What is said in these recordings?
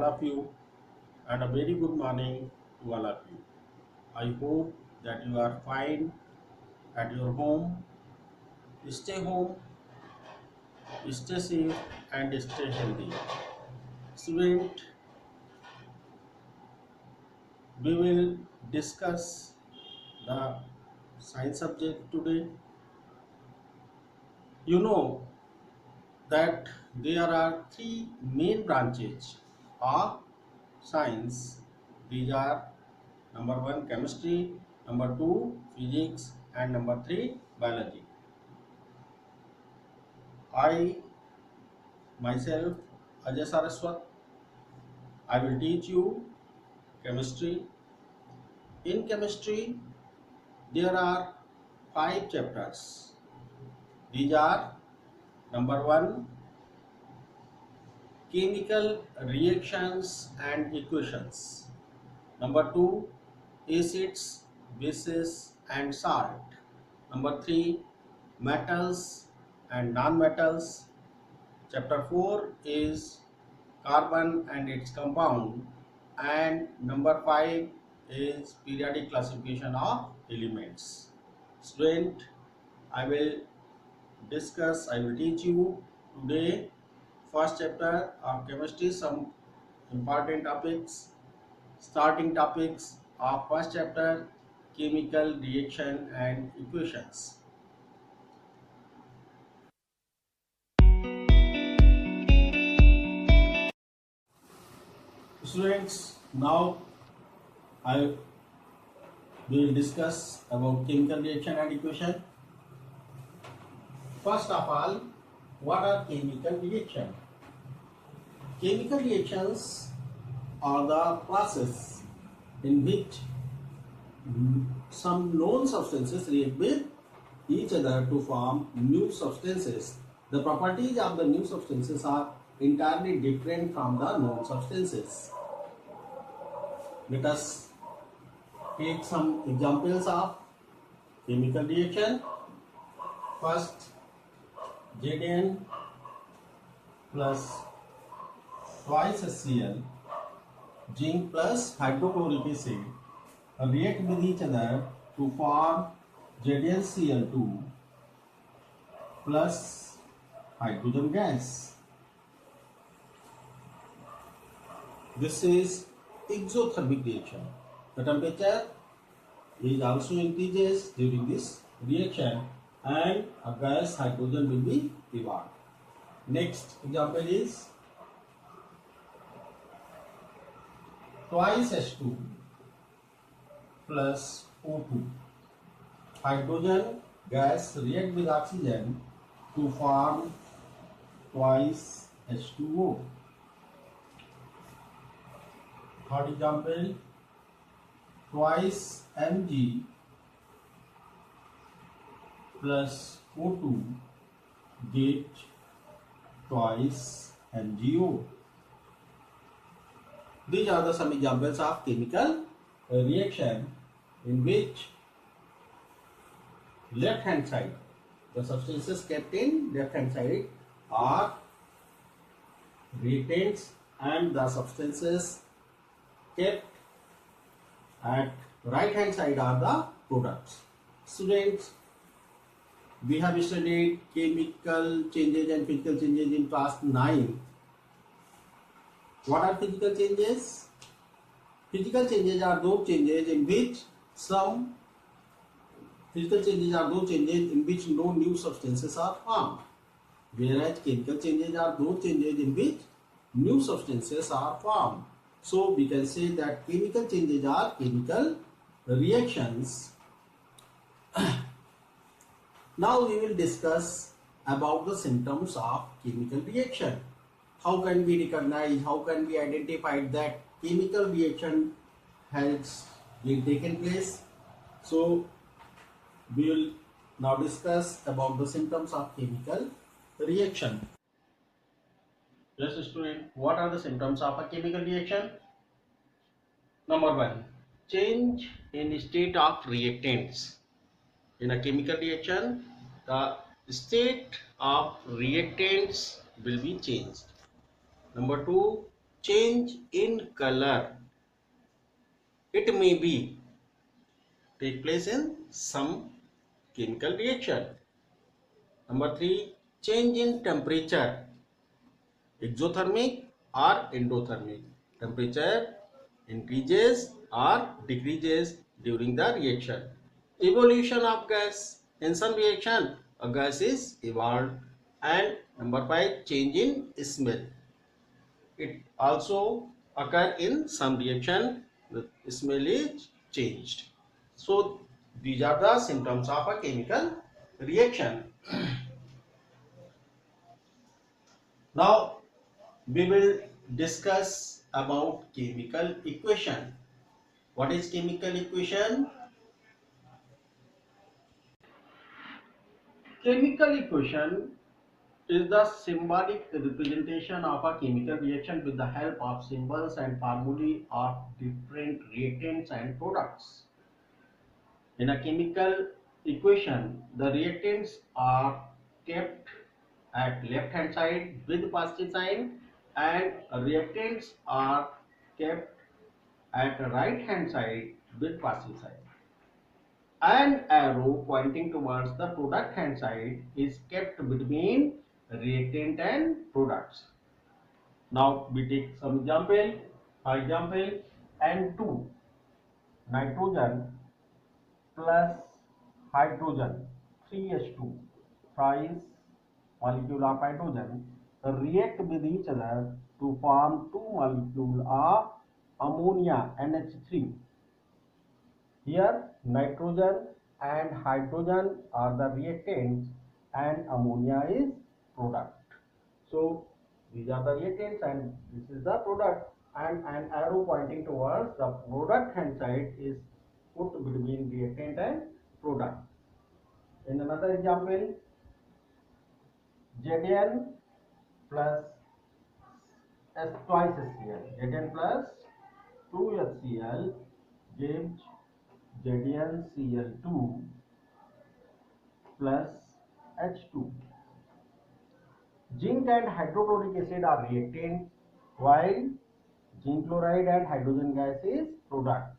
of you and a very good morning to all of you. I hope that you are fine at your home. Stay home, stay safe and stay healthy. Student, we will discuss the science subject today. You know that there are three main branches of science. These are number one chemistry, number two physics, and number three biology. I myself Ajay Saraswat, I will teach you chemistry. In chemistry, there are five chapters. These are number one chemical reactions and equations. Number two acids, bases, and salt. Number three metals and non-metals. Chapter 4 is carbon and its compound, and number 5 is periodic classification of elements. Student, I will I will teach you today first chapter of chemistry, some important topics. Starting topics of first chapter, chemical reaction and equations. Students, now I will discuss about chemical reaction and equation. First of all, what are chemical reaction? Chemical reactions are the process in which some known substances react with each other to form new substances. The properties of the new substances are entirely different from the known substances. Let us take some examples of chemical reaction. First, Zn plus twice HCl, zinc plus hydrochloric acid react with each other to form ZnCl2 plus hydrogen gas. This is exothermic reaction. The temperature is also increases during this reaction and a gas hydrogen will be evolved. Next example is twice H2 plus O2. Hydrogen gas react with oxygen to form twice H2O. Third example, twice Mg plus O2 get twice MgO. These are the some examples of chemical reaction in which left hand side, the substances kept in left hand side are reactants and the substances kept at right hand side are the products. Students, we have studied chemical changes and physical changes in class 9. What are physical changes? Physical changes are those changes in which no new substances are formed, whereas chemical changes are those changes in which new substances are formed. So we can say that chemical changes are chemical reactions. Now we will discuss about the symptoms of chemical reaction. How can we recognize, how can we identify that chemical reaction has been taken place? So we will now discuss about the symptoms of chemical reaction. Yes, student, what are the symptoms of a chemical reaction? Number one, change in state of reactants. In a chemical reaction, the state of reactants will be changed. Number two, change in color. It may be take place in some chemical reaction. Number 3, change in temperature, exothermic or endothermic. Temperature increases or decreases during the reaction. Evolution of gas. In some reaction, a gas is evolved. And number 5, change in smell. It also occur in some reaction, the smell is changed. So these are the symptoms of a chemical reaction. Now we will discuss about chemical equation. What is chemical equation? Chemical equation is the symbolic representation of a chemical reaction with the help of symbols and formulae of different reactants and products. In a chemical equation, the reactants are kept at left hand side with positive sign and reactants are kept at right hand side with positive sign. An arrow pointing towards the product hand side is kept between reactant and products. Now we take some example. For example, N2 nitrogen plus hydrogen 3H2 thrice molecule of hydrogen react with each other to form two molecule of ammonia NH3. Here nitrogen and hydrogen are the reactants and ammonia is product. So these are the reactants and this is the product, and an arrow pointing towards the product hand side is put between reactant and product. In another example, Zn plus S twice HCl, Zn plus 2HCl gives ZnCl2 plus H2. Zinc and hydrochloric acid are reactants while zinc chloride and hydrogen gas is product,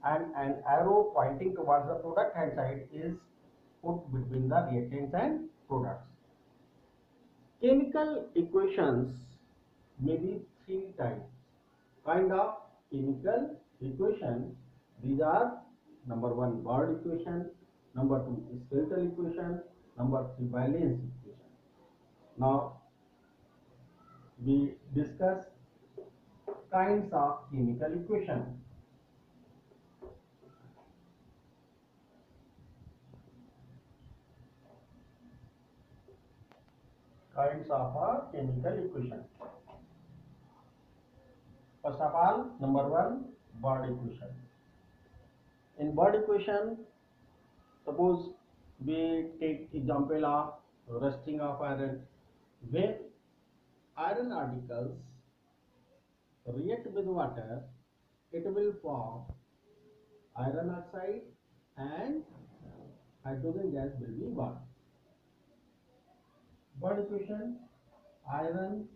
and an arrow pointing towards the product hand side is put between the reactants and products. Chemical equations may be three types. Kind of chemical equation. These are number 1 Bird equation, number 2 skeletal equation, number 3 valence equation. Now we discuss kinds of chemical equation. Kinds of a chemical equation. First of all, number 1 Bird equation. In Bird equation, suppose we take example of rusting of iron. When iron particles react with water, it will form iron oxide and hydrogen gas will be born. Bird equation, iron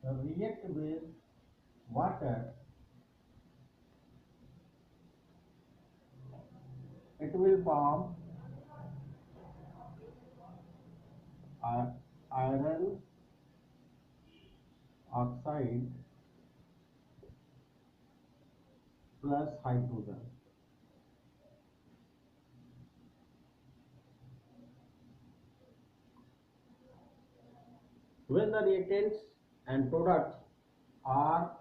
react with water, it will form iron oxide plus hydrogen. When the reactants and products are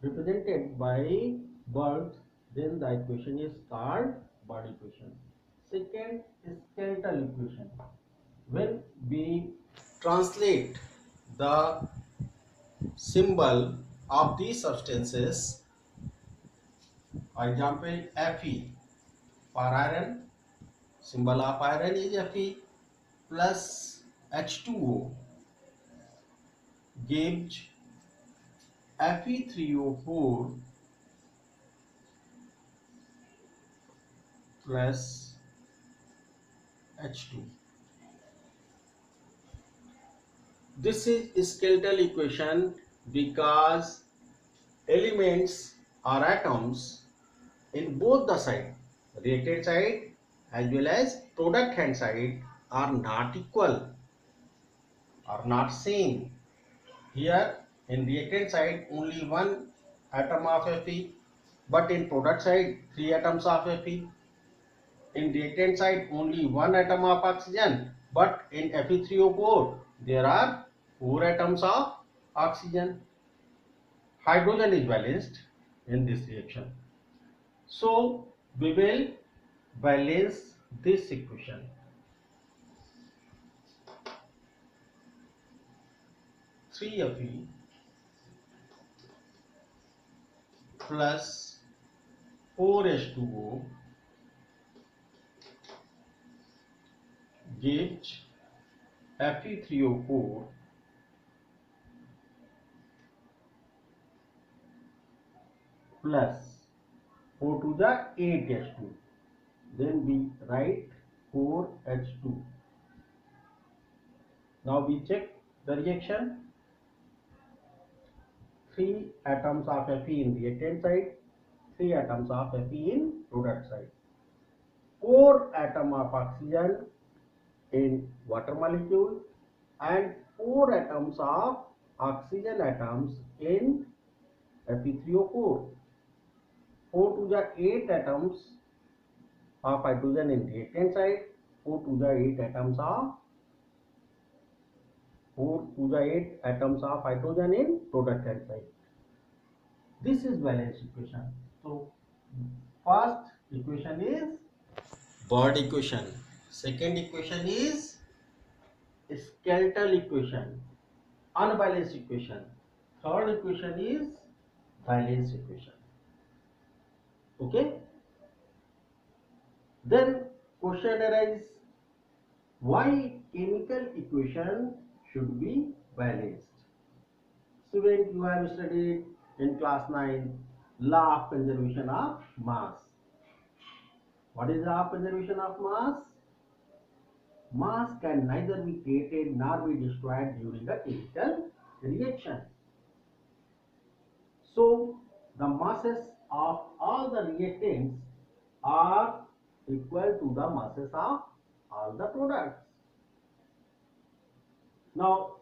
represented by birds, then the equation is called Bird equation. Second, skeletal equation. When we translate the symbol of these substances, for example Fe for iron, symbol of iron is Fe plus H2O gives Fe3O4 plus H2. This is skeletal equation because elements or atoms in both the side, reactant side as well as product hand side, are not equal, are not same. Here in reactant side only one atom of Fe, but in product side three atoms of Fe. In reactant side only one atom of oxygen, but in Fe3O4 there are four atoms of oxygen. Hydrogen is balanced in this reaction. So we will balance this equation. 3Fe plus 4H2O gives Fe3O4 plus 4 to the 8H2. Then we write 4H2. Now we check the reaction. 3 atoms of Fe in reactant side, 3 atoms of Fe in product side, 4 atoms of oxygen in water molecule, and 4 atoms of oxygen atoms in Fe3O4. 4 to the 8 atoms of hydrogen in reactant side, 4 to the 8 atoms of 4 to the 8 atoms of hydrogen in product hand side. This is balanced equation. So first equation is Bird equation. Second equation is skeletal equation, unbalanced equation. Third equation is balanced equation. Okay. Then question arises, why chemical equation should be balanced? Student, you have studied in class 9 law of conservation of mass. What is the law of conservation of mass? Mass can neither be created nor be destroyed during a chemical reaction. So the masses of all the reactants are equal to the masses of all the products. Now